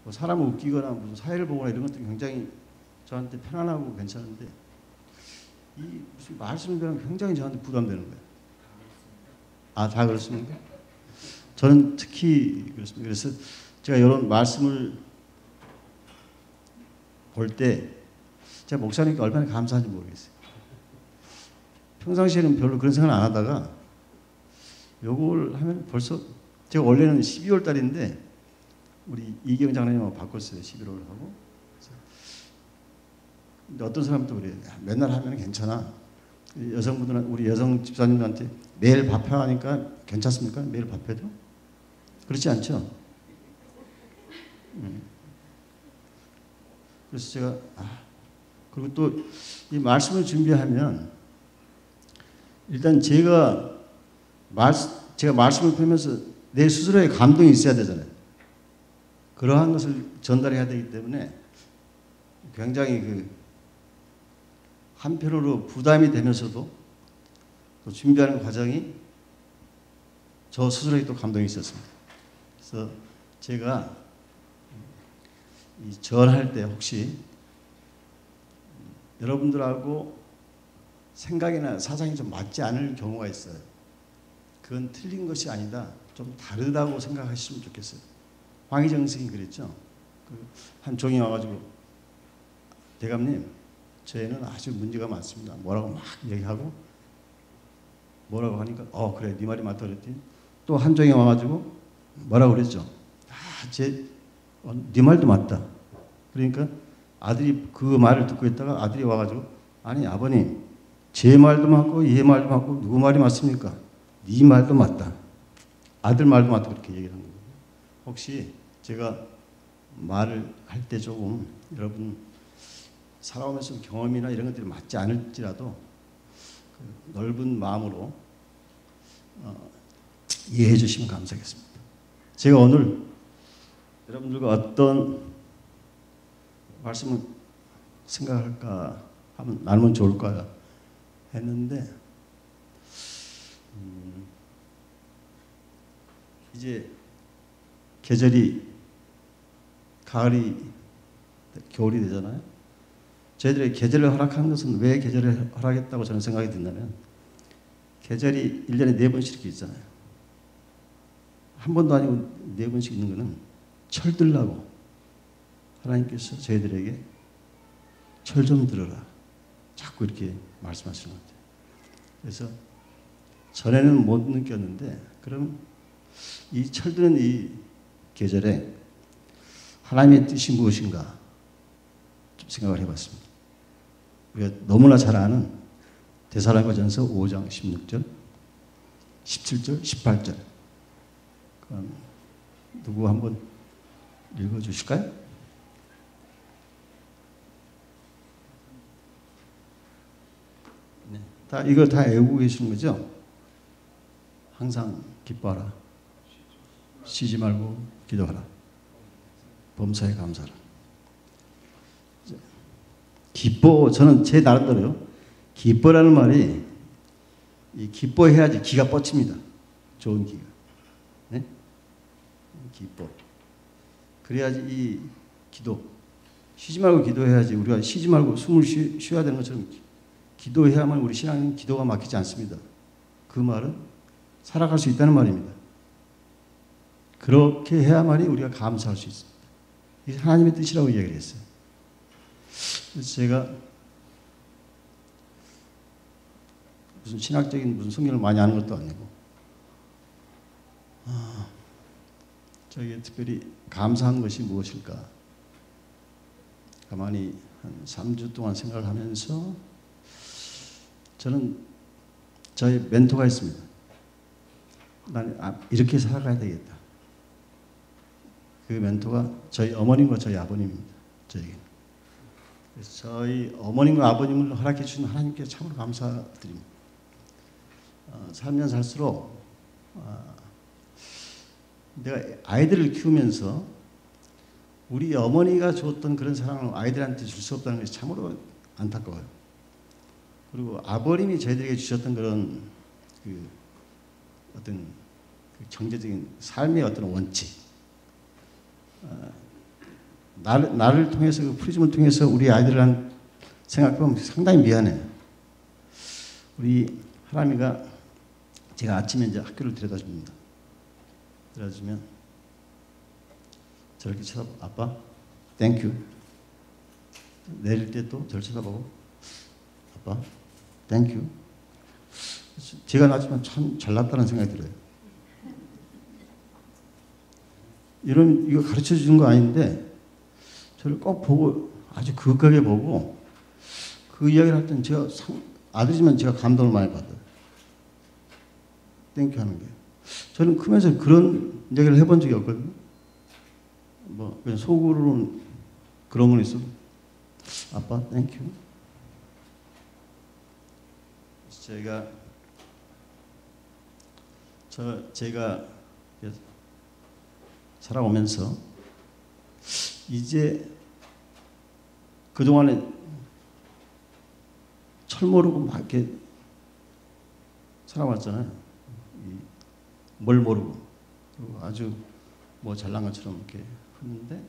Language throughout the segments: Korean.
뭐 사람을 웃기거나 무슨 사회를 보거나 이런 것도 굉장히 저한테 편안하고 괜찮은데 이 무슨 말씀을 들으면 굉장히 저한테 부담되는 거예요. 아, 다 그렇습니까? 저는 특히 그렇습니다. 그래서 제가 이런 말씀을 볼 때 제가 목사님께 얼마나 감사한지 모르겠어요. 평상시에는 별로 그런 생각 안 하다가 요걸 하면 벌써 제가 원래는 12월 달인데 우리 이경 장로님하고 바꿨어요. 11월 하고. 근데 어떤 사람도 그래요. 맨날 하면 괜찮아. 여성분들은 우리 여성 집사님들한테 매일 밥해하니까 괜찮습니까? 매일 밥해도? 그렇지 않죠? 그래서 제가 그리고 또 이 말씀을 준비하면 일단 제가 말씀을 펴면서 내 스스로의 감동이 있어야 되잖아요. 그러한 것을 전달해야 되기 때문에 굉장히 한편으로 부담이 되면서도 또 준비하는 과정이 저 스스로에 또 감동이 있었습니다. 그래서 제가 이 전할 때 혹시 여러분들하고 생각이나 사상이 좀 맞지 않을 경우가 있어요. 그건 틀린 것이 아니다. 좀 다르다고 생각하시면 좋겠어요. 황희정 스님이 그랬죠. 한 종이 와가지고 대감님 저희는 아주 문제가 많습니다. 뭐라고 막 얘기하고 뭐라고 하니까 그래 네 말이 맞다 그랬더니 또 한 종이 와가지고 뭐라고 그랬죠. 네 말도 맞다. 그러니까 아들이 그 말을 듣고 있다가 아들이 와가지고 아니 아버님 제 말도 맞고 얘 말도 맞고 누구 말이 맞습니까? 네 말도 맞다. 아들 말도 맞다 그렇게 얘기를 한 거예요. 혹시 제가 말을 할 때 조금 여러분 살아오면서 경험이나 이런 것들이 맞지 않을지라도 넓은 마음으로 이해해 주시면 감사하겠습니다. 제가 오늘 여러분들과 어떤 말씀을 생각할까 하면 나누면 좋을까 했는데 이제 계절이 가을이 겨울이 되잖아요. 저희들의 계절을 허락한 것은 왜 계절을 허락했다고 저는 생각이 든다면 계절이 1년에 4번씩 이렇게 있잖아요. 한 번도 아니고 4번씩 있는 거는 철들라고 하나님께서 저희들에게 철 좀 들어라. 자꾸 이렇게 말씀하시는 것 같아요. 그래서 전에는 못 느꼈는데 그럼 이 철드는 이 계절에 하나님의 뜻이 무엇인가 좀 생각을 해봤습니다. 우리가 너무나 잘 아는 데살로니가전서 5장 16절, 17절, 18절. 그럼 누구 한번 읽어주실까요? 네. 이거 다 외우고 계시는 거죠? 항상 기뻐하라. 쉬지 말고 기도하라. 범사에 감사하라. 기뻐, 저는 제 나름대로요. 기뻐라는 말이 기뻐해야지 기가 뻗칩니다. 좋은 기가. 네? 기뻐. 그래야지 이 기도. 쉬지 말고 기도해야지. 우리가 쉬지 말고 숨을 쉬어야 되는 것처럼 기도해야만 우리 신앙은 기도가 막히지 않습니다. 그 말은 살아갈 수 있다는 말입니다. 그렇게 해야만이 우리가 감사할 수 있습니다. 이게 하나님의 뜻이라고 이야기를 했어요. 그래서 제가 무슨 신학적인 무슨 성경을 많이 아는 것도 아니고 저에게 특별히 감사한 것이 무엇일까? 가만히 한 3주 동안 생각을 하면서 저는 저의 멘토가 있습니다. 난 이렇게 살아가야 되겠다. 그 멘토가 저희 어머님과 저희 아버님입니다. 저에게는. 그래서 저희 어머님과 아버님을 허락해 주신 하나님께 참으로 감사드립니다. 살면 살수록 내가 아이들을 키우면서 우리 어머니가 줬던 그런 사랑을 아이들한테 줄 수 없다는 것이 참으로 안타까워요. 그리고 아버님이 저희들에게 주셨던 그런 어떤 경제적인 삶의 어떤 원칙, 나를 통해서 그 프리즘을 통해서 우리 아이들을 생각해보면 상당히 미안해. 우리 하람이가 제가 아침에 이제 학교를 데려다 줍니다. 데려다 주면 저렇게 쳐다보고 아빠 땡큐. 내릴 때 또 저를 쳐다보고 아빠 땡큐. 제가 낳지만 참 잘났다는 생각이 들어요. 이거 가르쳐 주는 거 아닌데 저를 꼭 보고 아주 그윽하게 보고 그 이야기를 할 때는 제가 아들이지만 제가 감동을 많이 받아요. 땡큐 하는 게. 저는 크면서 그런 얘기를 해본 적이 없거든요. 뭐 그냥 속으로는 그런 건 있어도 아빠 땡큐. 제가 살아오면서 이제 그동안에 철 모르고 막 이렇게 살아왔잖아요. 뭘 모르고 아주 뭐 잘난 것처럼 이렇게 했는데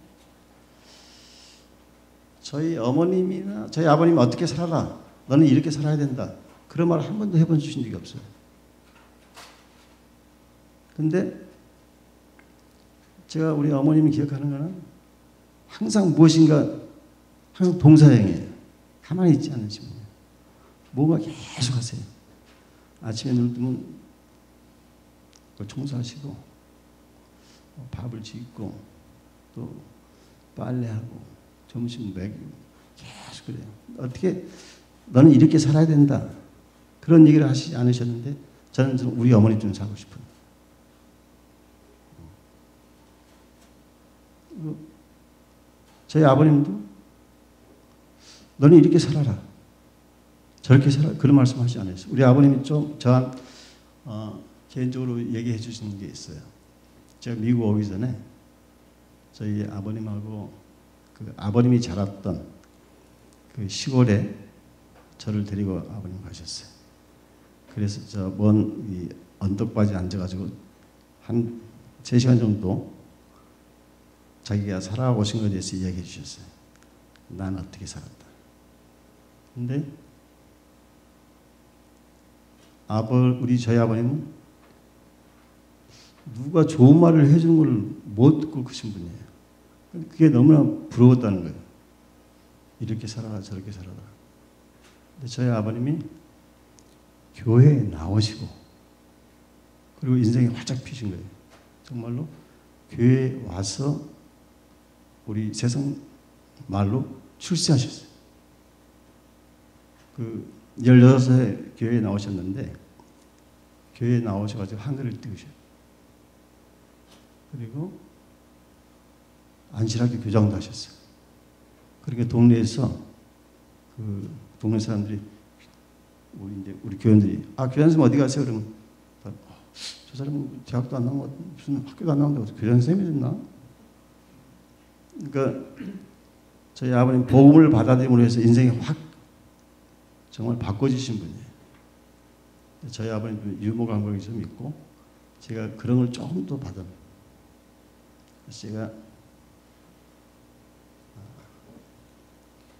저희 어머님이나 저희 아버님이 어떻게 살아라. 너는 이렇게 살아야 된다. 그런 말을 한 번도 해본 주신 적이 없어요. 근데 제가 우리 어머님이 기억하는 거는 항상 무엇인가 항상 동사형이에요. 가만히 있지 않으시면 뭔가 계속 하세요. 아침에 눈 뜨면 청소하시고 밥을 짓고 또 빨래하고 점심 먹이고 계속 그래요. 어떻게 너는 이렇게 살아야 된다. 그런 얘기를 하시지 않으셨는데 저는 우리 어머니처럼 살고 싶어요. 저희 아버님도 너는 이렇게 살아라. 저렇게 살아. 그런 말씀 하시지 않으셨어요. 우리 아버님이 좀 저한 개인적으로 얘기해 주시는 게 있어요. 제가 미국 오기 전에 저희 아버님하고 그 아버님이 자랐던 그 시골에 저를 데리고 아버님 가셨어요. 그래서 저 먼 언덕바지에 앉아가지고 한 3시간 정도 자기가 살아오신 것에 대해서 이야기해 주셨어요. 난 어떻게 살았다. 근데 저희 아버님은 누가 좋은 말을 해주는 걸 못 듣고 크신 분이에요. 그게 너무나 부러웠다는 거예요. 이렇게 살아라 저렇게 살아라. 근데 저희 아버님이 교회에 나오시고 그리고 인생이 활짝 피신 거예요. 정말로 교회에 와서 우리 세상 말로 출세하셨어요. 그 16세 교회에 나오셨는데 교회에 나오셔가지고 하늘을 띄우셔요. 그리고 안실하게 교장도 하셨어요. 그러니까 동네에서 그 동네 사람들이 우리 교원들이 교장 선생님 어디 가세요? 그러면 저 사람은 대학도 안 나온 것 같은데 무슨 학교도 안 나온다고 교장 선생님이 됐나? 그러니까 저희 아버님 복음을 받아들임으로 해서 인생이 확 정말 바꿔주신 분이에요. 저희 아버님도 유머 감각이 좀 있고 제가 그런 걸 조금 더 받아요. 제가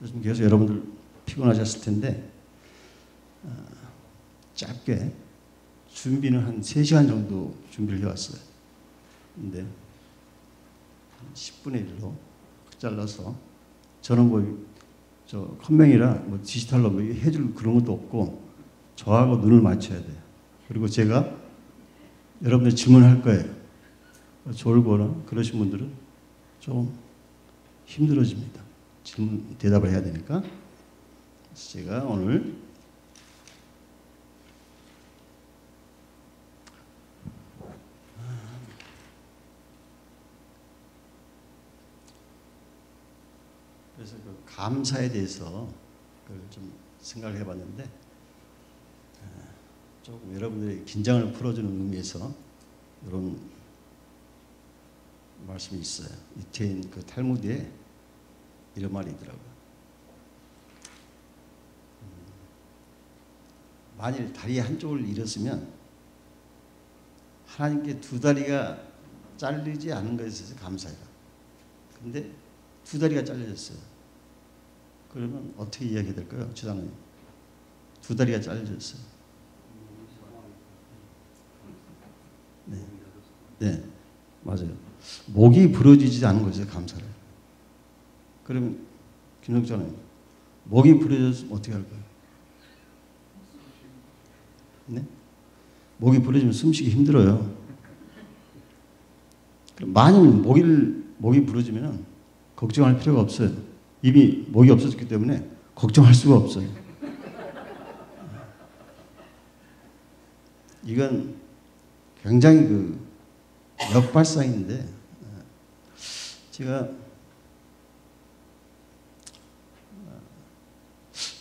요즘 계속 여러분들 피곤하셨을 텐데 짧게 준비는 한 3시간 정도 준비를 해왔어요. 근데 10분의 1로 잘라서 저는 저 컴맹이라 디지털로 해줄 그런 것도 없고 저하고 눈을 맞춰야 돼요. 그리고 제가 여러분들 질문할 거예요. 졸거나 그러신 분들은 좀 힘들어집니다. 질문 대답을 해야 되니까. 그래서 제가 오늘 그래서 그 감사에 대해서 그걸 좀 생각을 해봤는데 조금 여러분들의 긴장을 풀어주는 의미에서 이런 말씀이 있어요. 유태인 그 탈무드에 이런 말이 있더라고요. 만일 다리 한쪽을 잃었으면 하나님께 두 다리가 잘리지 않은 것에 있어서 감사해라. 근데 두 다리가 잘려졌어요. 그러면 어떻게 이야기해야 될까요? 주장님. 두 다리가 잘려졌어요. 네. 네. 맞아요. 목이 부러지지 않은 거죠. 감사를. 그럼 김성철님. 목이 부러졌으면 어떻게 할까요? 네? 목이 부러지면 숨쉬기 힘들어요. 만일 목이 부러지면 걱정할 필요가 없어요. 이미 목이 없어졌기 때문에 걱정할 수가 없어요. 이건 굉장히 그 역발상인데 제가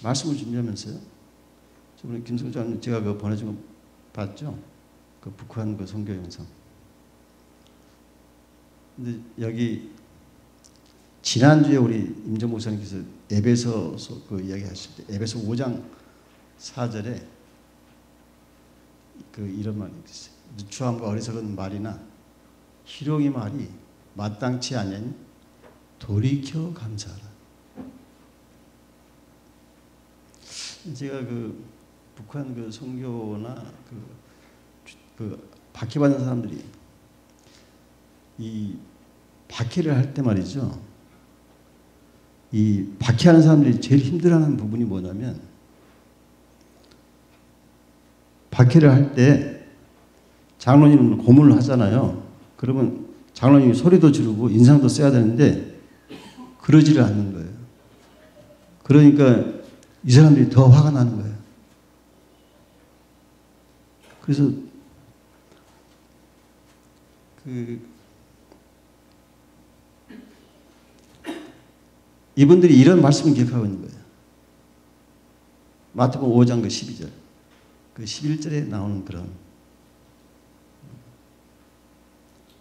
말씀을 준비하면서요. 저번에 김성철님 제가 그 보내준 거 봤죠? 그 북한 그 선교 영상. 근데 여기 지난주에 우리 임정 목사님께서 에베소서 그 이야기하실 때 에베소 5장 4절에 그 이런 말이 있어요. 누추함과 어리석은 말이나 희롱의 말이 마땅치 않으니 돌이켜 감사하라. 제가 그 북한 그 선교나 그 박해받는 사람들이 이 박해를 할 때 말이죠. 이 박해하는 사람들이 제일 힘들어하는 부분이 뭐냐면 박해를 할 때 장로님은 고문을 하잖아요. 그러면 장로님이 소리도 지르고 인상도 써야 되는데 그러지를 않는 거예요. 그러니까 이 사람들이 더 화가 나는 거예요. 그래서 이분들이 이런 말씀을 기억하고 있는 거예요. 마태복음 5장 그 12절, 그 11절에 나오는 그런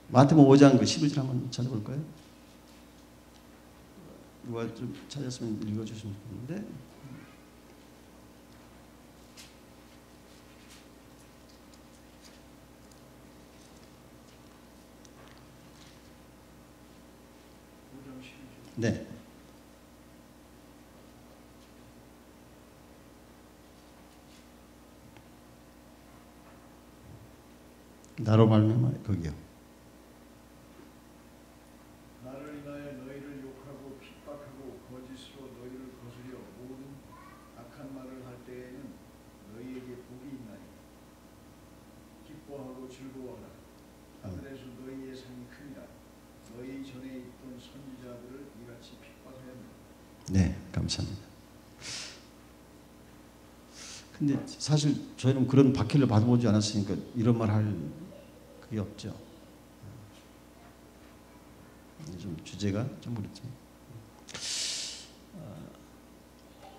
마태복음 5장 그 11절 한번 찾아볼까요? 누가 좀 찾았으면 읽어주시면 좋겠는데. 네. 나로 말미암아 거기요. 나를 인하여 너희를 욕하고 핍박하고 거짓으로 너희를 거스려 모든 악한 말을 할 때에는 너희에게 복이 있나니 기뻐하고 즐거워하라. 하늘에서 너희의 상이 크니라. 너희 전에 있던 선지자들을 이같이 핍박하였느니라. 네, 감사합니다. 근데 사실 저희는 그런 박해를 받아보지 않았으니까 이런 말 할 그게 없죠. 좀 주제가 좀 그렇죠.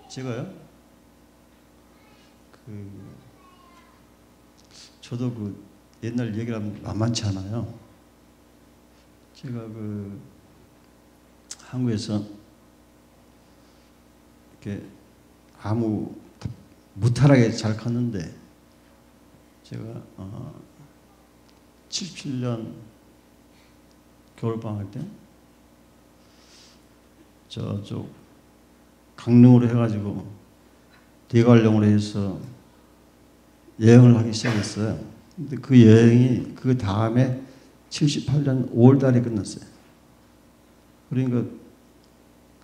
제가요, 저도 그 옛날 얘기를 하면 만만치 않아요. 제가 그 한국에서 이렇게 아무 무탈하게 잘 컸는데 제가 77년 겨울방학 때 저쪽 강릉으로 해가지고 대관령으로 해서 여행을 하기 시작했어요. 근데 그 여행이 그 다음에 78년 5월 달에 끝났어요. 그러니까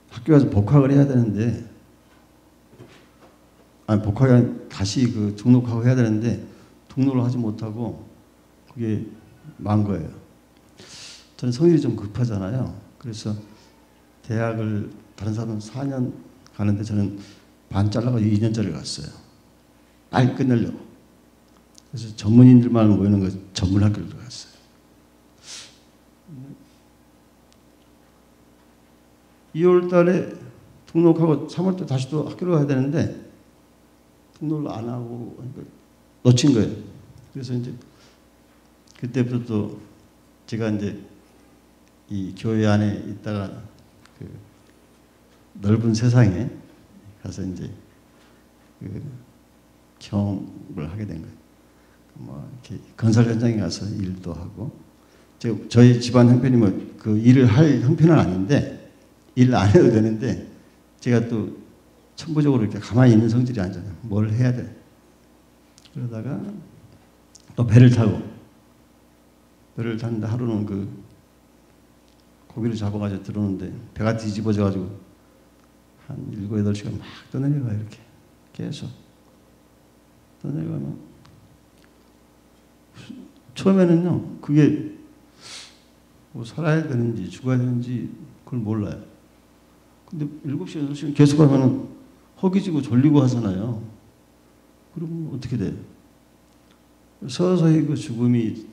학교 가서 복학을 해야 되는데 복학이 다시 그 등록하고 해야 되는데 등록을 하지 못하고 그게 만 거예요. 저는 성질이 좀 급하잖아요. 그래서 대학을 다른 사람은 4년 가는데 저는 반 잘라가지고 2년짜리 갔어요. 빨리 끝내려고. 그래서 전문인들만 모이는 거 전문 학교를 들어갔어요. 2월 달에 등록하고 3월 때 다시 또 학교를 가야 되는데 등록을 안 하고 놓친 거예요. 그래서 이제 그때부터 또 제가 이제 이 교회 안에 있다가 그 넓은 세상에 가서 이제 그 경험을 하게 된 거예요. 뭐 이렇게 건설 현장에 가서 일도 하고 저희 집안 형편이 뭐 그 일을 할 형편은 아닌데 일 안 해도 되는데 제가 또 천부적으로 이렇게 가만히 있는 성질이 아니잖아요. 뭘 해야 돼. 그러다가 또 배를 탔는데 하루는 그 고기를 잡아가지고 들어오는데 배가 뒤집어져가지고 한 7, 8시간 막 떠내려가요. 이렇게 계속 떠내려가면 처음에는요 그게 뭐 살아야 되는지 죽어야 되는지 그걸 몰라요. 근데 7시간, 8시간 계속 하면은 허기지고 졸리고 하잖아요. 그러면 어떻게 돼요? 서서히 그 죽음이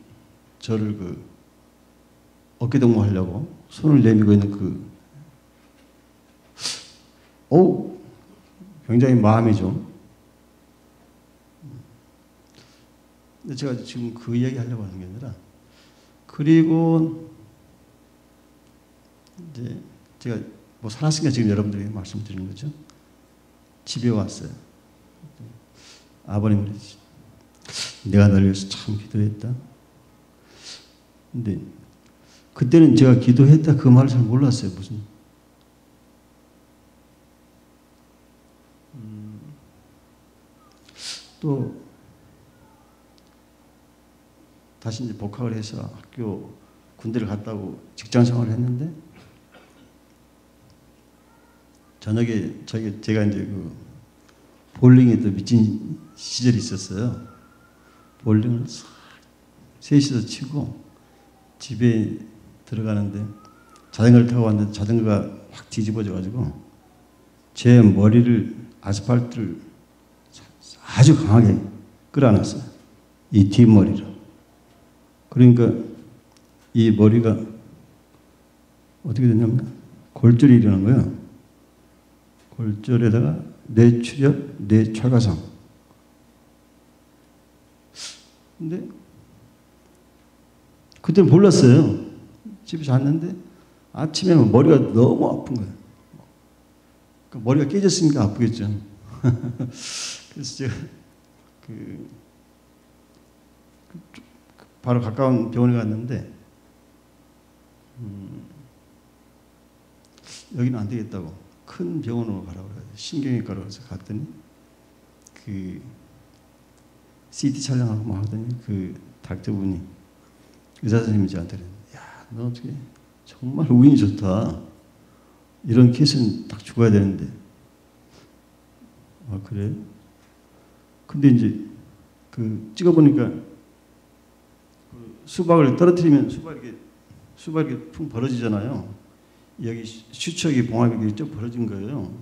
저를 그 어깨동무하려고 손을 내밀고 있는 굉장히 마음이 좀. 근데 제가 지금 그 이야기 하려고 하는 게 아니라, 그리고 이제 제가 뭐 살았으니까 지금 여러분들에게 말씀드리는 거죠. 집에 왔어요. 아버님 그러지. 내가 널 위해서 참 기도했다. 근데 그때는 제가 기도했다 그 말을 잘 몰랐어요. 무슨 또 다시 이제 복학을 해서 학교 군대를 갔다고 직장 생활을 했는데 저녁에 제가 이제 그 볼링에 또 미친 시절이 있었어요. 볼링을 셋이서 치고 집에 들어가는데 자전거를 타고 왔는데 자전거가 확 뒤집어져 가지고 제 머리를 아스팔트를 아주 강하게 끌어안았어요. 이 뒷머리로. 그러니까 이 머리가 어떻게 됐냐면 골절이 일어난 거예요. 골절에다가 뇌출혈, 뇌철가상. 근데 그때는 몰랐어요. 집에 잤는데 아침에 머리가 너무 아픈 거예요. 그러니까 머리가 깨졌으니까 아프겠죠. 그래서 제가 바로 가까운 병원에 갔는데 여기는 안 되겠다고 큰 병원으로 가라고 그래요. 신경외과로 가서 갔더니 그 CT 촬영하고 뭐 하더니 그 닥터분이 의사 선생님이 저한테 야, 너 어떻게 정말 운이 좋다. 이런 케이스는 딱 죽어야 되는데. 아, 그래? 근데 이제 그 찍어보니까 그 수박을 떨어뜨리면 수박이 풍 벌어지잖아요. 여기 수척이 봉합이 쭉 벌어진 거예요.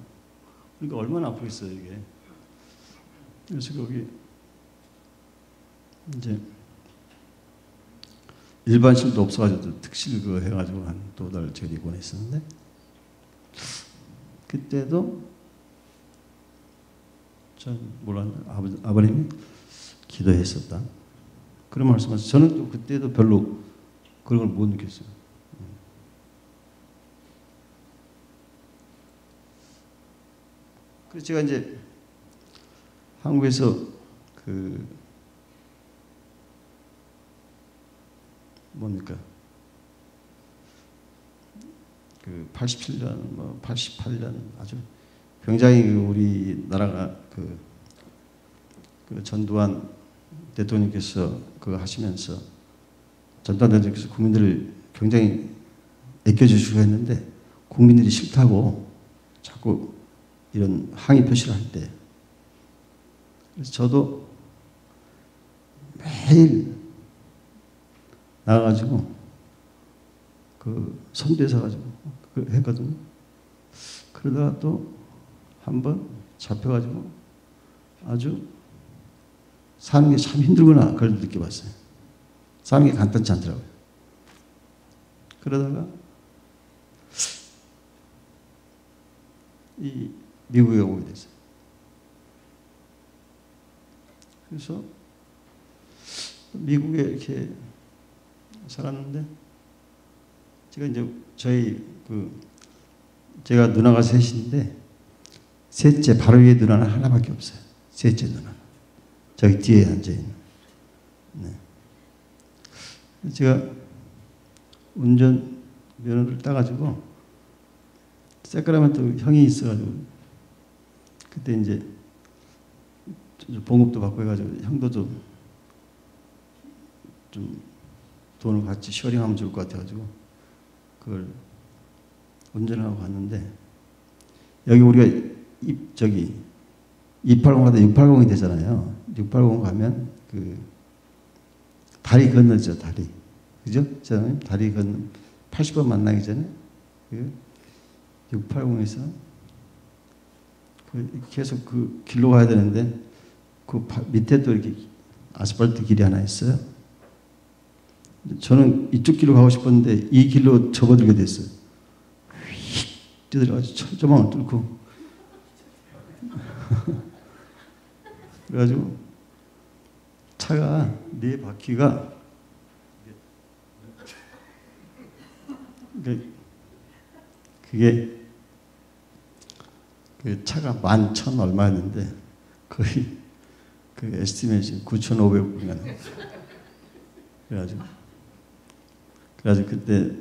그러니까 얼마나 아프겠어요, 이게. 그래서 거기 이제 일반실도 없어가지고 특실 그거 해가지고 한 2달 저기 입원했었는데 그때도 전 몰랐는데 아버님이 기도했었다. 그런 말씀하셔서 저는 또 그때도 별로 그런 걸 못 느꼈어요. 그래서 제가 이제 한국에서 그 뭡니까? 그 87년, 뭐 88년 아주 굉장히 우리나라가 그 전두환 대통령께서 그거 하시면서 전두환 대통령께서 국민들을 굉장히 아껴주시고 했는데 국민들이 싫다고 자꾸 이런 항의 표시를 할 때 그래서 저도 매일 나가가지고 그 선두에 서가지고 했거든요. 그러다가 또 한 번 잡혀가지고 아주 사는 게 참 힘들구나 그걸 느껴봤어요. 사는 게 간단치 않더라고요. 그러다가 이 미국에 오게 됐어요. 그래서 미국에 이렇게 살았는데 제가 이제 제가 누나가 셋인데 셋째 바로 위에 누나는 하나밖에 없어요. 셋째 누나 저기 뒤에 앉아 있는. 네. 제가 운전 면허를 따가지고 세크라멘토 형이 있어가지고 그때 이제 봉급도 받고 해가지고 형도 좀 돈을 같이 셔링하면 좋을 것 같아가지고 그걸 운전하고 갔는데 여기 우리가 280 가다 680이 되잖아요. 680 가면 그 다리 건너죠, 다리. 그죠? 저는 다리 건너 80번 만나기 전에 그 680에서 계속 그 길로 가야 되는데 그 밑에 또 이렇게 아스팔트 길이 하나 있어요. 저는 이쪽 길로 가고 싶었는데 이 길로 접어들게 됐어요. 휙 뛰어들어가지고 조망을 뚫고 그래가지고 차가 네 바퀴가 그게 그 차가 11,000 얼마였는데 거의 그 에스티메이션 9,500불이나 그래가지고 그때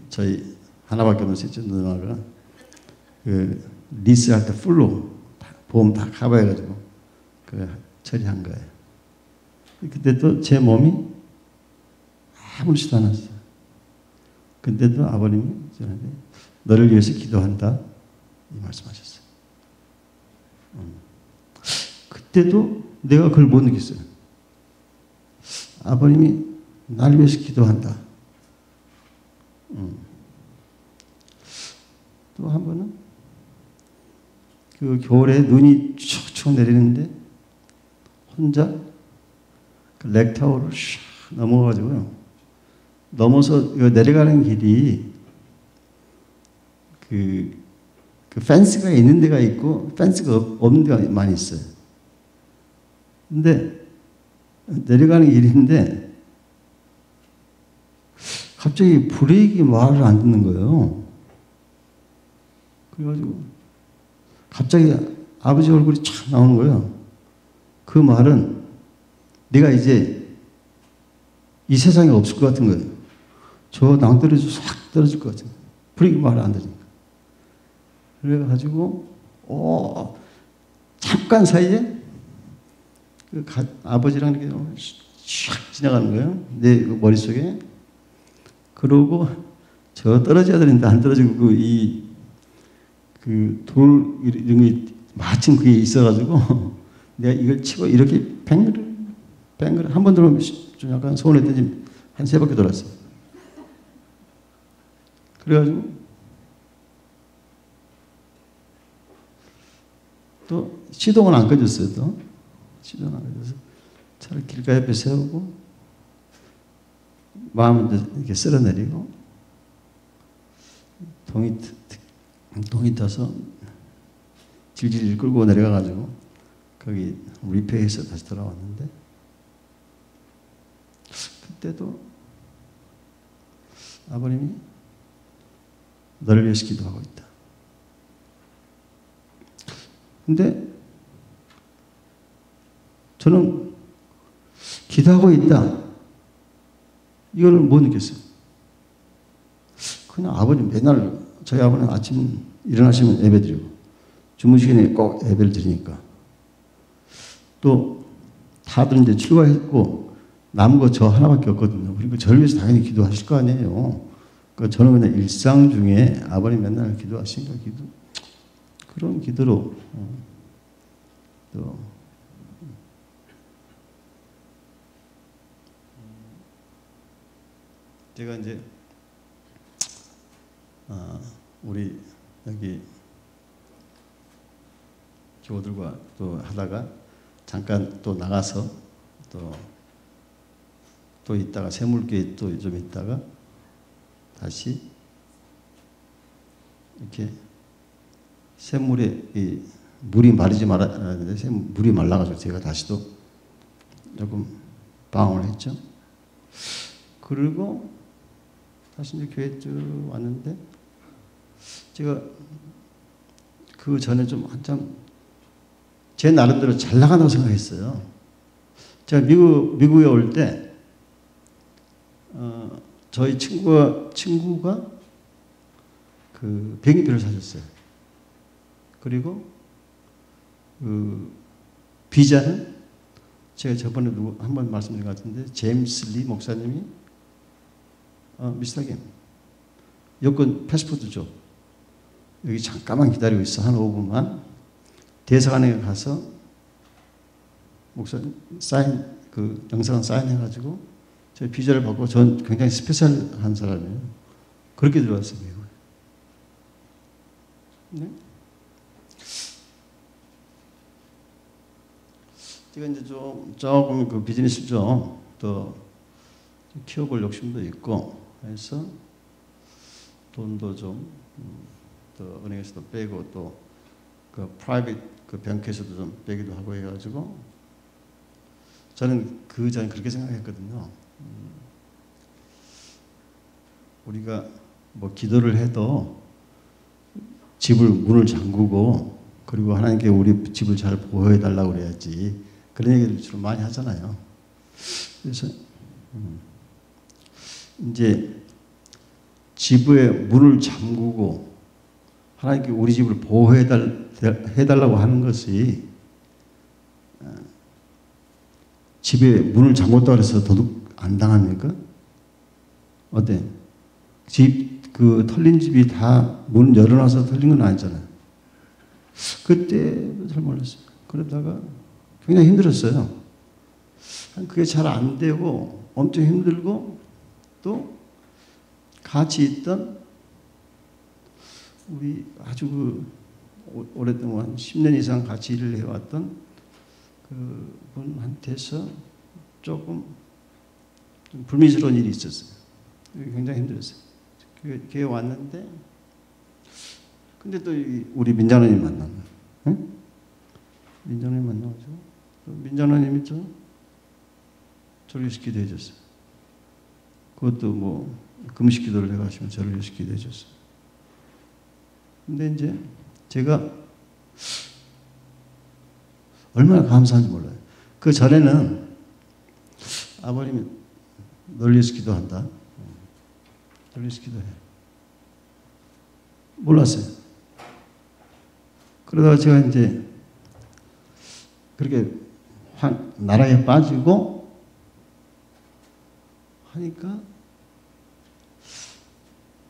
저희 하나밖에 없는 셋째 누나가 그 리스할 때 풀로 보험 다 커버해가지고 그 처리한 거예요. 그때 또 제 몸이 아무렇지도 않았어요. 근데도 아버님이 저한테 너를 위해서 기도한다 이 말씀하셨어요. 그때도 내가 그걸 못 느꼈어요. 아버님이 나를 위해서 기도한다. 또 한 번은 그 겨울에 눈이 축축 내리는데 혼자 그 렉타워를 샥 넘어가지고요. 넘어서 내려가는 길이 그 펜스가 있는 데가 있고 펜스가 없는 데가 많이 있어요. 근데 내려가는 길인데 갑자기 브레이크 말을 안 듣는 거예요. 그래가지고 갑자기 아버지 얼굴이 촥 나오는 거예요. 그 말은 내가 이제 이 세상에 없을 것 같은 거예요. 저 낭떠러지 싹 떨어질 것 같은 거예요. 브레이크 말을 안 들으니까. 그래가지고 잠깐 사이에 아버지랑 이렇게 샥 지나가는 거예요. 내 머릿속에. 그러고 저 떨어져야 되는데 안 떨어지고 돌 이런 게 마침 그게 있어가지고 내가 이걸 치고 이렇게 뱅글 한 번 들어오면 좀 약간 서운했더니 한 3바퀴 돌았어요. 그래가지고 또 시동은 안 꺼졌어요. 또 시동은 안 꺼져서 차를 길가 옆에 세우고 마음을 이렇게 쓸어내리고 동이 타서 질질 끌고 내려가가지고 거기 리페이해서 다시 돌아왔는데 그때도 아버님이 너를 위해서 기도하고 있다. 근데 저는 기도하고 있다. 이걸 못 느꼈어요. 그냥 아버님 맨날 저희 아버지는 아침 일어나시면 예배 드리고 주무시기 꼭 예배를 드리니까 또 다들 이제 출가했고 남은 거 저 하나밖에 없거든요. 그러니까 저를 위해서 당연히 기도하실 거 아니에요. 그러니까 저는 그냥 일상 중에 아버님 맨날 기도하시니까 그런 기도로 또 제가 이제 우리 여기 교우들과 또 하다가 잠깐 또 나가서 또 있다가 새물교에 또 좀 있다가 다시 이렇게 샘물에 물이 마르지 말았는데 물이 말라가지고 제가 다시 또 조금 방황을 했죠. 그리고 다시 이제 교회 쭉 왔는데 제가 그 전에 좀 한참 제 나름대로 잘 나간다고 생각했어요. 제가 미국에 올 때 저희 친구가 그 비행기표를 사줬어요. 그리고 그 비자는 제가 저번에 한번 말씀드린 것 같은데 제임스 리 목사님이 미스터 김 여권 패스포트 줘. 여기 잠깐만 기다리고 있어. 한 5분만. 대사관에 가서 목사님 사인 그 영상 사인해가지고 저 비자를 받고 전 굉장히 스페셜한 사람이에요. 그렇게 들어왔어요. 미국에. 네? 제가 이제 조금 그 비즈니스 좀 더 키워볼 욕심도 있고 해서 돈도 좀 더 은행에서도 빼고 또 그 프라이빗 그 뱅크에서도 좀 빼기도 하고 해가지고 저는 그 전에 그렇게 생각했거든요. 우리가 뭐 기도를 해도 집을 문을 잠그고 그리고 하나님께 우리 집을 잘 보호해 달라고 그래야지 그런 얘기를 주로 많이 하잖아요. 그래서 이제 집에 문을 잠그고 하나님께 우리 집을 보호해 달라고 하는 것이 집에 문을 잠궜다고 해서 도둑 안 당합니까? 어때? 그 털린 집이 다 문 열어놔서 털린 건 아니잖아요. 그때 잘 몰랐어요. 그러다가 굉장히 힘들었어요. 그게 잘 안 되고 엄청 힘들고 또 같이 있던 우리 아주 그 오랫동안 10년 이상 같이 일을 해왔던 그분한테서 조금 좀 불미스러운 일이 있었어요. 굉장히 힘들었어요. 교회 왔는데 근데 또 우리 민장로님 만났나? 응? 민장로님 만나가지고 민장로님이 저를 기도해 줬어요. 그것도 뭐 금식 기도를 해가시면 저를 기도해 줬어요. 근데 이제 제가 얼마나 감사한지 몰라요. 그 전에는 아버님이 널 위해서 기도한다. 널 위해서 기도해. 몰랐어요. 그러다가 제가 이제 그렇게 나라에 빠지고 하니까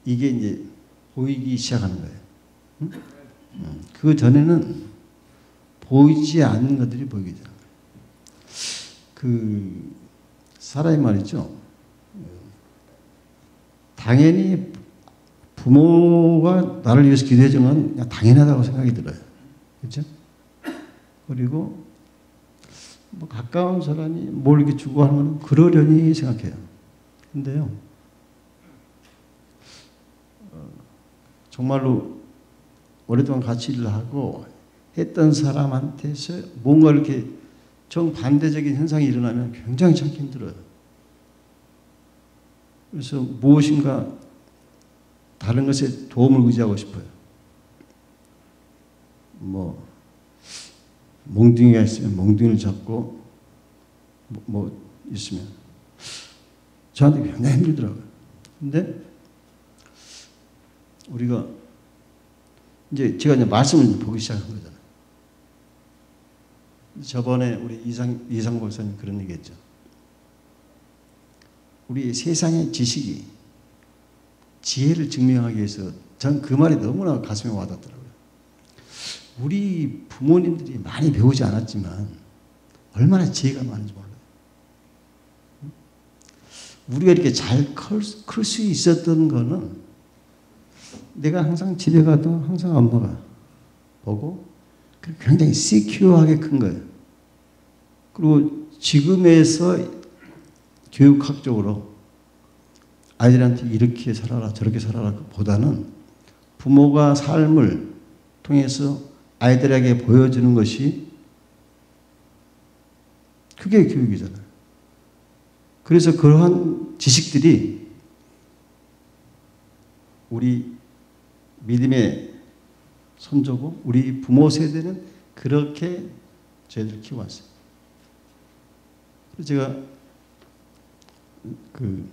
이게 이제 보이기 시작하는 거예요. 응? 그 전에는 보이지 않는 것들이 보이게 되는 거예요. 그 사람이 말이죠. 당연히 부모가 나를 위해서 기도해 주는 건 그냥 당연하다고 생각이 들어요. 그렇죠? 그리고 뭐 가까운 사람이 뭘 이렇게 주고 하는 건 그러려니 생각해요. 근데요. 정말로 오랫동안 같이 일을 하고 했던 사람한테서 뭔가 이렇게 정반대적인 현상이 일어나면 굉장히 참기 힘들어요. 그래서 무엇인가 다른 것에 도움을 의지하고 싶어요. 뭐 몽둥이가 있으면 몽둥이를 잡고 뭐 있으면 저한테 굉장히 힘들더라고요. 근데 우리가 이제 제가 이제 말씀을 보기 시작한 거잖아요. 저번에 우리 이상 목사님 그런 얘기했죠. 우리 세상의 지식이 지혜를 증명하기 위해서 전 그 말이 너무나 가슴에 와닿더라고요. 우리 부모님들이 많이 배우지 않았지만 얼마나 지혜가 많은지 몰라요. 우리가 이렇게 잘 클 수 있었던 거는 내가 항상 집에 가도 항상 엄마가 보고 굉장히 시큐어하게 큰 거예요. 그리고 지금에서 교육학적으로 아이들한테 이렇게 살아라 저렇게 살아라 보다는 부모가 삶을 통해서 아이들에게 보여주는 것이 그게 교육이잖아요. 그래서 그러한 지식들이 우리 믿음의 선조고 우리 부모 세대는 그렇게 저희들 키워왔어요. 그래서 제가 그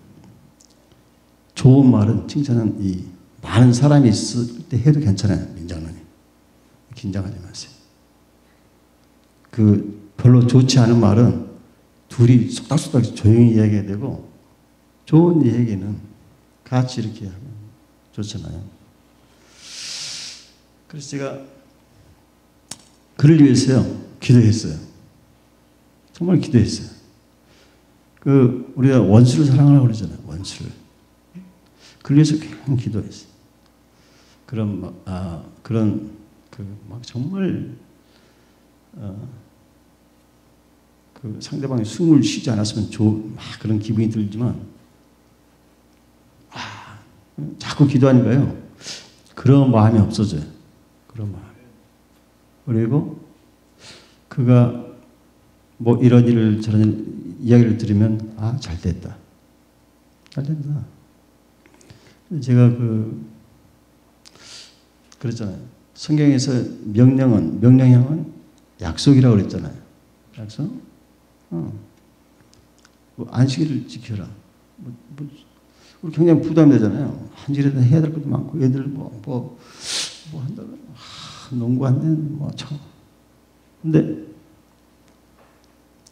좋은 말은 칭찬은 이 많은 사람이 있을 때 해도 괜찮아요. 민장로님. 긴장하지 마세요. 별로 좋지 않은 말은 둘이 쏙닥쏙닥 조용히 이야기해야 되고, 좋은 얘기는 같이 이렇게 하면 좋잖아요. 그래서 제가 그를 위해서요, 기도했어요. 정말 기도했어요. 우리가 원수를 사랑하라고 그러잖아요. 원수를. 그를 위해서 그냥 기도했어요. 막 정말, 상대방이 숨을 쉬지 않았으면 막 그런 기분이 들지만, 자꾸 기도하니까요, 그런 마음이 없어져요. 그런 마음. 그리고 그가 뭐 이런 일을 저런 일, 이야기를 들으면 잘 됐다. 잘 된다. 제가 그랬잖아요. 성경에서 명령형은 약속이라고 그랬잖아요. 약속? 안식일을 지켜라. 우리 굉장히 부담되잖아요. 한 일에도 해야 될 것도 많고, 애들 뭐 한다고. 농구한다는 근데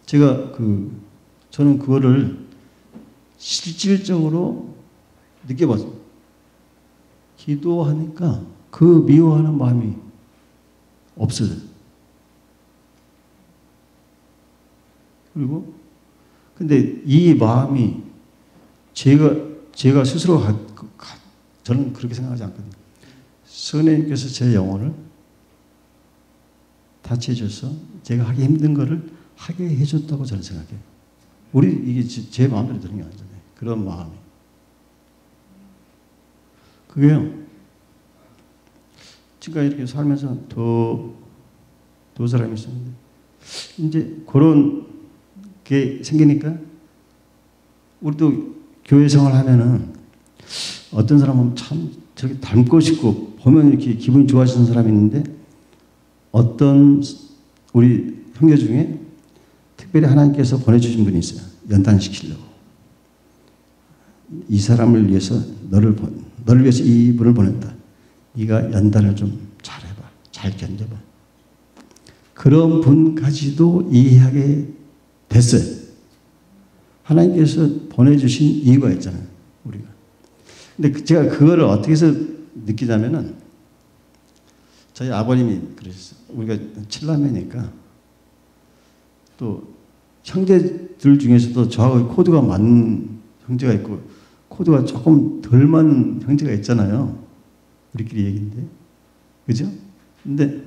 저는 그거를 실질적으로 느껴봤어요. 기도하니까 그 미워하는 마음이 없어져요. 그리고 근데 이 마음이 제가 스스로 저는 그렇게 생각하지 않거든요. 성령님께서 제 영혼을 다쳐줘서 제가 하기 힘든 거를 하게 해줬다고 저는 생각해요. 이게 제 마음대로 되는 게 아니잖아요. 그런 마음이. 그게요, 지금까지 이렇게 살면서 두 사람이 있었는데, 이제 그런 게 생기니까, 우리도 교회 생활 하면은 어떤 사람은 참 저렇게 닮고 싶고, 보면 이렇게 기분이 좋아지는 사람이 있는데, 어떤 우리 형제 중에 특별히 하나님께서 보내주신 분이 있어요. 연단시키려고. 이 사람을 위해서 너를 위해서 이분을 보낸다. 네가 연단을 좀 잘해봐. 잘 견뎌봐. 그런 분까지도 이해하게 됐어요. 하나님께서 보내주신 이유가 있잖아요. 우리가. 근데 제가 그거를 어떻게 해서 느끼냐면은, 저희 아버님이 그러셨어요. 우리가 7남매니까 또 형제들 중에서도 저하고 코드가 맞는 형제가 있고 코드가 조금 덜 맞는 형제가 있잖아요. 우리끼리 얘기인데. 그죠? 근데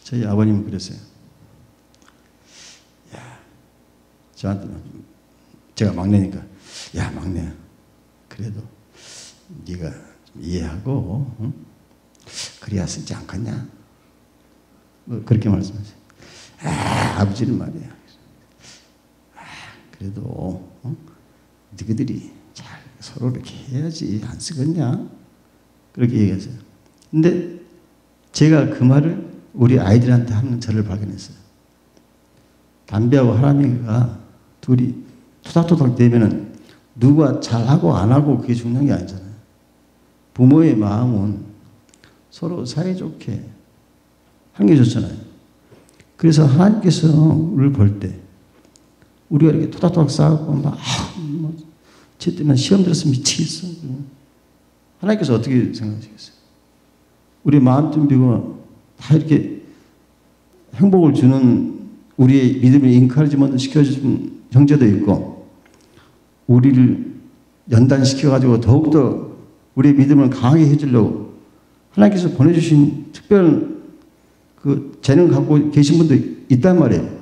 저희 아버님은 그랬어요. 저한테, 제가 막내니까, 막내야, 그래도 네가 좀 이해하고, 응? 그래야 쓰지 않겠냐? 그렇게 말씀하세요. 아버지는 말이야. 그래도 너희들이 잘 서로 이렇게 해야지 안 쓰겠냐? 그렇게 얘기하세요. 근데 제가 그 말을 우리 아이들한테 하는 저를 발견했어요. 담배하고 하람이가 둘이 토닥토닥 되면은 누가 잘하고 안 하고 그게 중요한 게 아니잖아요. 부모의 마음은 서로 사이좋게 하는 게 좋잖아요. 그래서 하나님께서 우리를 볼 때 우리가 이렇게 토닥토닥 싸우고 쟤 때문에 시험 들었으면 미치겠어. 하나님께서 어떻게 생각하시겠어요? 우리 마음 준비가 다 이렇게 행복을 주는 우리의 믿음을 인카리지먼트 시켜주는 형제도 있고, 우리를 연단시켜가지고 더욱더 우리의 믿음을 강하게 해주려고 하나님께서 보내주신 특별한 그 재능 갖고 계신 분도 있단 말이에요.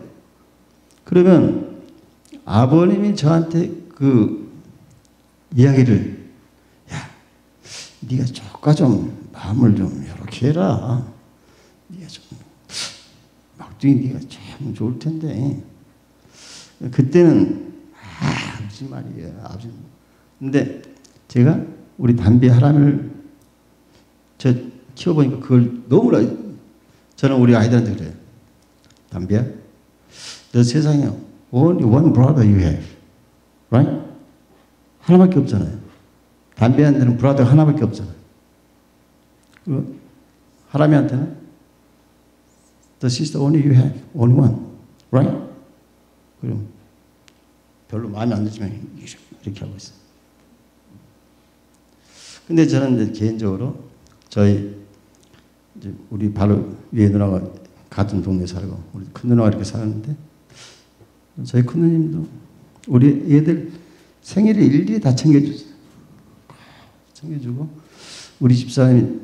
그러면 아버님이 저한테 그 이야기를, 네가 조금 좀 마음을 좀 이렇게 해라. 네가 좀 막둥이 네가 참 좋을 텐데. 그때는 아버지 말이에요. 아버지. 근데 제가 우리 담비 하람을 저 키워보니까 그걸 너무나, 저는 우리 아이들한테 그래요. 담비야, 너 세상에 only one brother you have, right? 하나밖에 없잖아요. 담비한테는 브라더가 하나밖에 없잖아요. 그 하람이한테는 the sister only you have, only one, right? 그럼 별로 마음에 안 들지만 이렇게 하고 있어요. 근데 저는 이제 개인적으로 저희 이제 우리 바로 위에 누나가 같은 동네에 살고 우리 큰 누나가 이렇게 사는데 저희 큰 누님도 우리 애들 생일을 일일이 다 챙겨주세요. 챙겨주고 우리 집사람이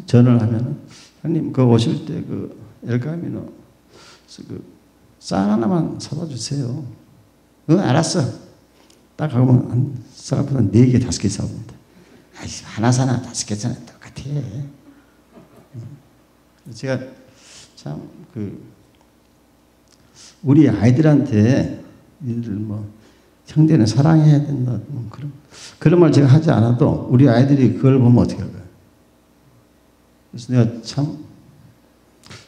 전화를 하면은 형님 그 오실 때 그 엘카미노 그쌀 하나만 사다 주세요. 응 알았어. 딱 가면 한 쌀보다 4개 5개 사옵니다. 아이 하나 사나 5개 사나 똑같아. 제가 참 우리 아이들한테 이들 뭐 형제는 사랑해야 된다 뭐 그런 말 제가 하지 않아도 우리 아이들이 그걸 보면 어떻게 할까요? 그래서 내가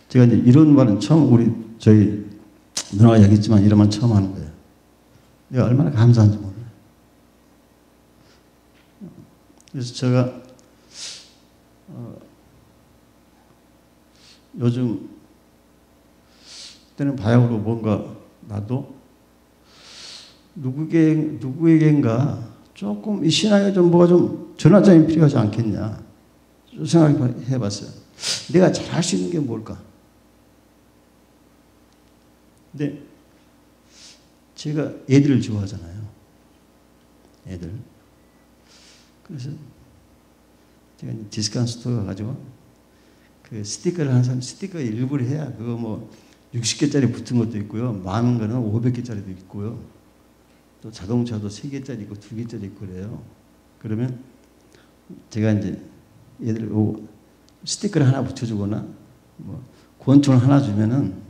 제가 이제 이런 말은 처음 저희 누나가 얘기했지만 이런 말 처음 하는 거예요. 내가 얼마나 감사한지 몰라요. 그래서 제가 요즘 때는 바야흐로 뭔가 나도 누구에겐가 조금 이 신앙에 좀 뭐가 좀 전환점이 필요하지 않겠냐 생각해 봤어요. 내가 잘할 수 있는 게 뭘까? 근데 제가 애들을 좋아하잖아요. 애들. 그래서 제가 디스카운트 스토어 가가지고 그 스티커를 하는 사람 스티커 일부러 해야 그거 뭐 60개짜리 붙은 것도 있고요. 많은 거는 500개짜리도 있고요. 또 자동차도 3개짜리 있고 2개짜리 있고 그래요. 그러면 제가 이제 얘들 스티커를 하나 붙여주거나 뭐 권총을 하나 주면은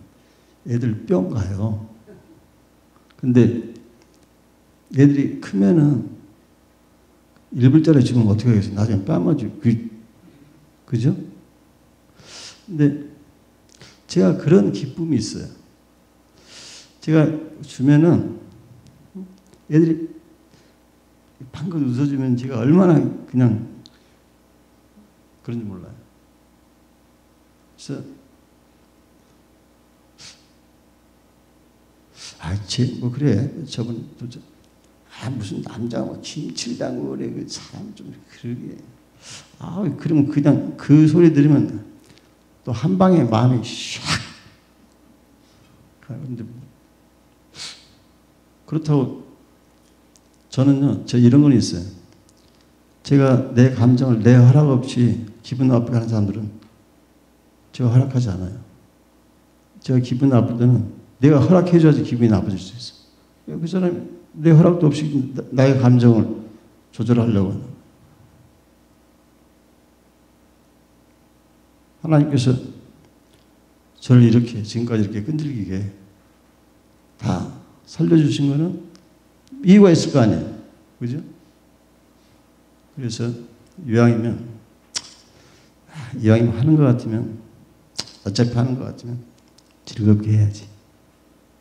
애들 뿅 가요. 근데 애들이 크면은 1불짜리 주면 어떻게 하겠어요? 나중에 빠마지. 그죠? 근데 제가 그런 기쁨이 있어요. 제가 주면은 애들이 방금 웃어주면 제가 얼마나 그냥 그런지 몰라요. 그래서 뭐 그래 저분 무슨 남자가 뭐 김치를 담고 그래 그 사람 좀 그러게 그러면 그냥 그 소리 들으면 또 한 방에 마음이 샥 그런데 그렇다고 저는요 저 이런 건 있어요. 제가 내 감정을 내 허락 없이 기분 나쁘게 하는 사람들은 제가 허락하지 않아요. 제가 기분 나쁠 때는 내가 허락해줘야지 기분이 나빠질 수 있어. 그 사람이 내 허락도 없이 나의 감정을 조절하려고 하는 거예요. 하나님께서 저를 이렇게 지금까지 이렇게 끈질기게 다 살려주신 거는 이유가 있을 거 아니에요. 그죠? 그래서 이왕이면 하는 것 같으면 어차피 하는 것 같으면 즐겁게 해야지.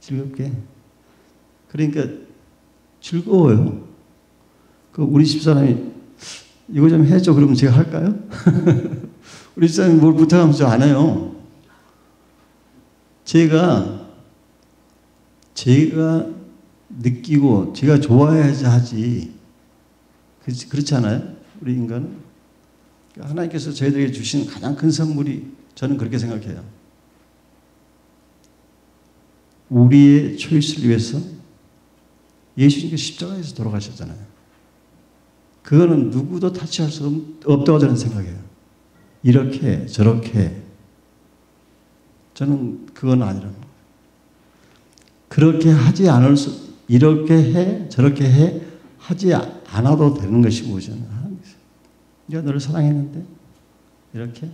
즐겁게. 그러니까 즐거워요. 우리 집사람이 이거 좀 해줘 그러면 제가 할까요? 우리 집사람이 뭘 부탁하면 저 안 해요. 제가 느끼고 제가 좋아해야지 하지. 그렇지 않아요? 우리 인간은. 하나님께서 저희들에게 주신 가장 큰 선물이 저는 그렇게 생각해요. 우리의 초이스를 위해서 예수님께서 십자가에서 돌아가셨잖아요. 그거는 누구도 타치할 수 없다고 저는 생각해요. 이렇게 저렇게 저는 그건 아니라는 거예요. 그렇게 하지 않을 수 이렇게 해 저렇게 해 하지 않아도 되는 것이고 저는 내가 너를 사랑했는데 이렇게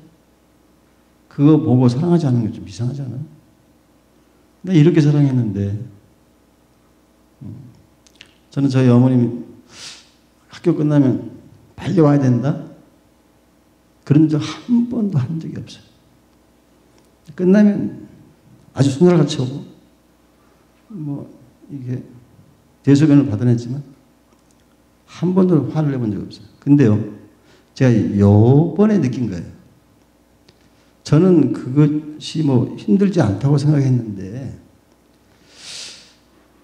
그거 보고 사랑하지 않는 게 좀 이상하지 않아요? 내가 이렇게 사랑했는데 저는 저희 어머님이 학교 끝나면 빨리 와야 된다? 그런 적 한 번도 한 적이 없어요. 끝나면 아주 손가락같이 오고 뭐 이게 대소변을 받아냈지만 한 번도 화를 내본 적이 없어요. 근데요 제가 요번에 느낀 거예요. 저는 그것이 뭐 힘들지 않다고 생각했는데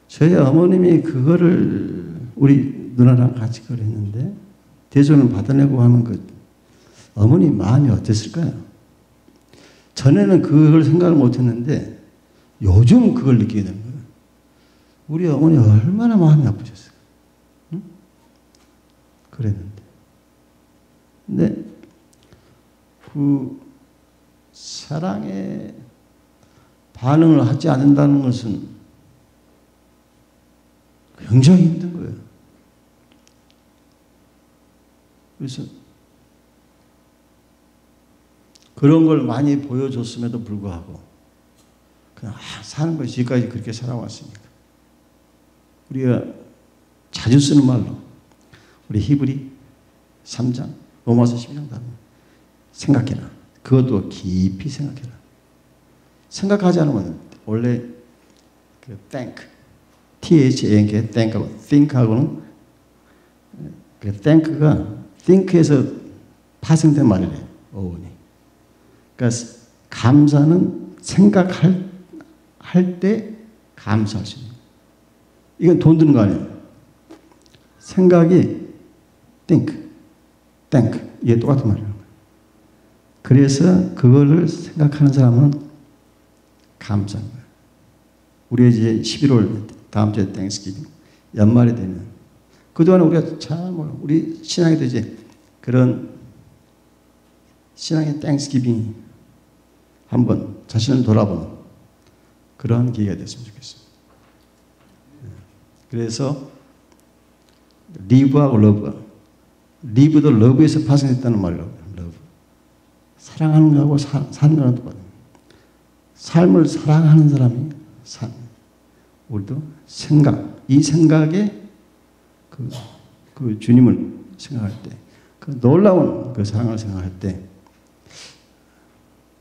저희 어머님이 그거를 우리 누나랑 같이 그걸 했는데 대접을 받아내고 하는 그 어머니 마음이 어땠을까요? 전에는 그걸 생각을 못했는데 요즘 그걸 느끼게 되는 거예요. 우리 어머니 얼마나 마음이 아프셨어요. 응? 그랬는데. 근데 그 사랑에 반응을 하지 않는다는 것은 굉장히 힘든 거예요. 그래서 그런 걸 많이 보여줬음에도 불구하고 그냥 사는 것이 지금까지 그렇게 살아왔으니까 우리가 자주 쓰는 말로 우리 히브리 3장 로마서 12장 다 생각해라. 그것도 깊이 생각해라. 생각하지 않으면 원래 그 think, T-H-A-N-K, think하고 think하고는 그 think가 think에서 파생된 말이래요. 어원이. 그러니까 감사는 생각할 때 감사할 수 있는 거예요. 이건 돈 드는 거 아니에요. 생각이 think, 이게 똑같은 말이에요. 그래서 그거를 생각하는 사람은 감사한 거예요. 우리 이제 11월 다음 주에 땡스기빙 연말이 되면 그동안 우리가 잘 몰라. 우리 신앙에도 이제 그런 신앙의 땡스기빙이 한번 자신을 돌아보는 그러한 기회가 됐으면 좋겠습니다. 그래서 리브하고 러브, 리브도 러브에서 파생했다는 말이라고 해요. 러브. 사랑하는 거하고 사는 거랑 똑같아요. 삶을 사랑하는 사람이 삶. 우리도 생각, 이 생각에 그 주님을 생각할 때, 그 놀라운 그 사랑을 생각할 때,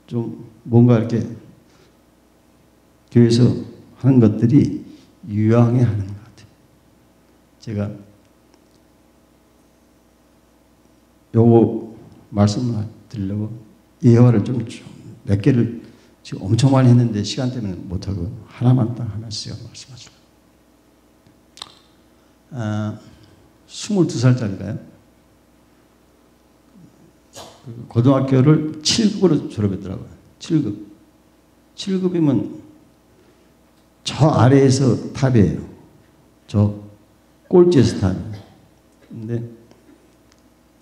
좀 뭔가 이렇게 교회에서 하는 것들이 유양해 하는 것 같아요. 제가 요거 말씀을 드리려고 예화를 좀 몇 개를 지금 엄청 많이 했는데 시간 때문에 못하고 하나만 딱 하나씩 말씀하시려고. 22살짜리가요. 고등학교를 7급으로 졸업했더라고요. 7급. 7급이면 저 아래에서 탑이에요. 저 꼴찌에서 탑이에요. 근데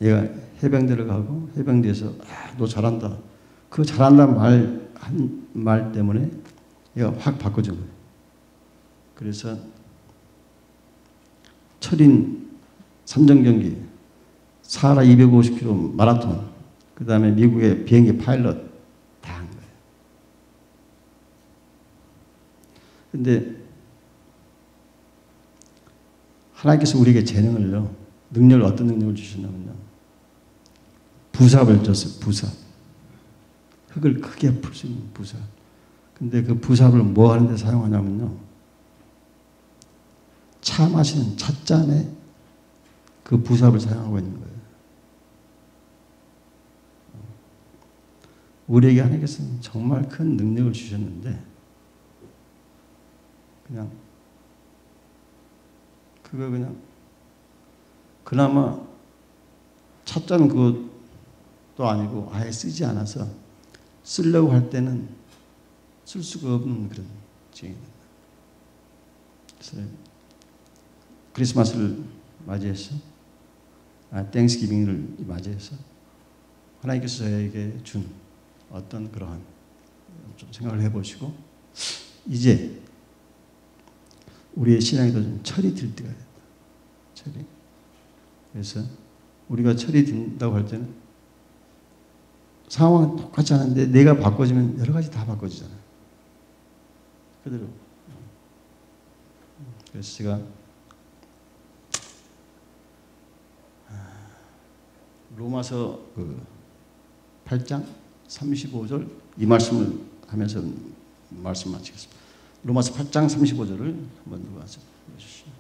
얘가 해병대를 가고 해병대에서 너 잘한다. 그 잘한다는 말 때문에 얘가 확 바꿔준 거예요. 그래서 철인 3전 경기, 사하라 250km 마라톤, 그 다음에 미국의 비행기 파일럿 다 한 거예요. 근데 하나님께서 우리에게 재능을요, 능력을 어떤 능력을 주셨냐면요, 부삽을 줬어요. 부삽. 흙을 크게 풀 수 있는 부삽. 근데 그 부삽을 뭐 하는데 사용하냐면요, 차 마시는 찻잔에 그 부삽을 사용하고 있는 거예요. 우리에게 하나님께서는 정말 큰 능력을 주셨는데 그냥 그거 그냥 그나마 찻잔 그것도 아니고 아예 쓰지 않아서 쓰려고 할 때는 쓸 수가 없는 그런 지경입니다. 그래서 크리스마스를 맞이해서 땡스기빙을 맞이해서 하나님께서 저에게 준 어떤 그러한 좀 생각을 해보시고 이제 우리의 신앙에도 좀 철이 들 때가 됐다. 철이. 그래서 우리가 철이 든다고 할 때는 상황은 똑같지 않은데 내가 바꿔지면 여러 가지 다 바꿔지잖아요. 그대로. 그래서 제가 로마서 8장 35절 이 말씀을 하면서 말씀 마치겠습니다. 로마서 8장 35절을 한번 누가 읽어주시죠.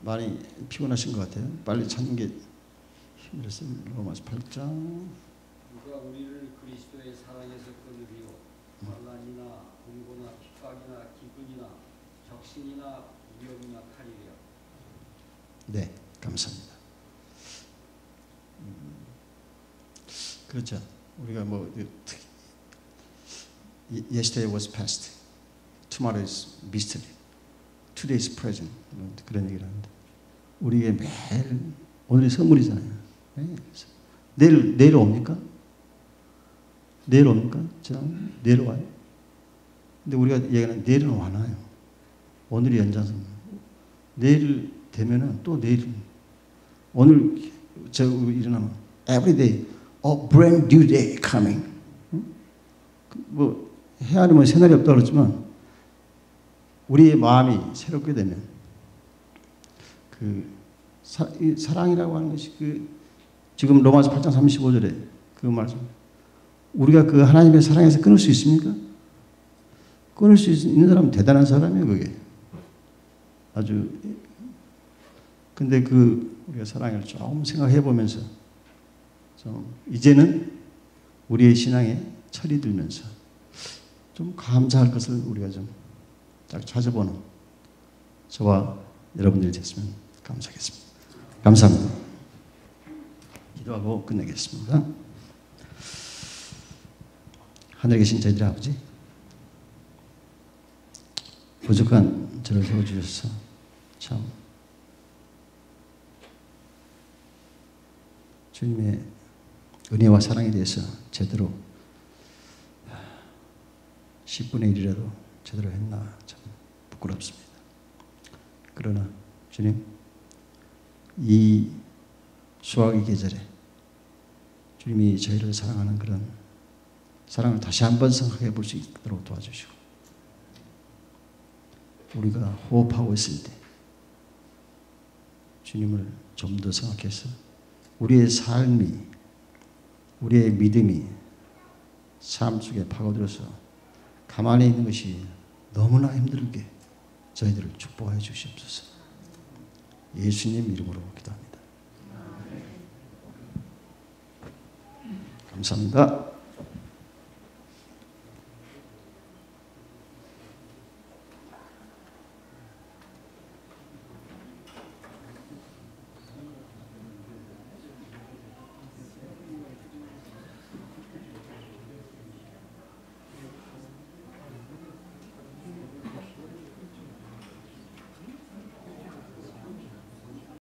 많이 피곤하신 것 같아요. 빨리 찾는 게 힘들었어요. 로마서 8장. 누가 우리를 그리스도의 사랑에서 끊으리요. 환난이나 공고나 핍박이나 기근이나 적신이나 위험이나 칼이랴. 네, 감사합니다. 그렇죠. 우리가 뭐 yesterday was past, tomorrow is mystery, today is present 그런 얘기를 하는데 우리에게 매일 오늘이 선물이잖아요. 내일 옵니까? 내일 옵니까? 내일 와요? 근데 우리가 얘기하는 내일은 와나요? 오늘이 연장선. 내일 되면은 또 내일. 오늘 저 일어나면 every day, a brand new day coming. 뭐 헤아리면 새날이 없다고 그러지만 우리의 마음이 새롭게 되면 그 사랑이라고 하는 것이 그 지금 로마서 8장 35절에 그 말씀 우리가 그 하나님의 사랑에서 끊을 수 있습니까? 끊을 수 있는 사람은 대단한 사람이에요. 그게 아주. 근데 그 우리가 사랑을 조금 생각해 보면서 좀 이제는 우리의 신앙에 철이 들면서 좀 감사할 것을 우리가 좀 딱 찾아보는 저와 여러분들이 됐으면 감사하겠습니다. 감사합니다. 기도하고 끝내겠습니다. 하늘에 계신 저희들 아버지, 부족한 저를 세워주셔서 참 주님의 은혜와 사랑에 대해서 제대로 10분의 1이라도 제대로 했나 참 부끄럽습니다. 그러나 주님, 이 수학의 계절에 주님이 저희를 사랑하는 그런 사랑을 다시 한번 생각해 볼 수 있도록 도와주시고 우리가 호흡하고 있을 때 주님을 좀 더 생각해서 우리의 삶이 우리의 믿음이 삶 속에 파고들어서 가만히 있는 것이 너무나 힘들게 저희들을 축복해 주시옵소서. 예수님 이름으로 기도합니다. 감사합니다.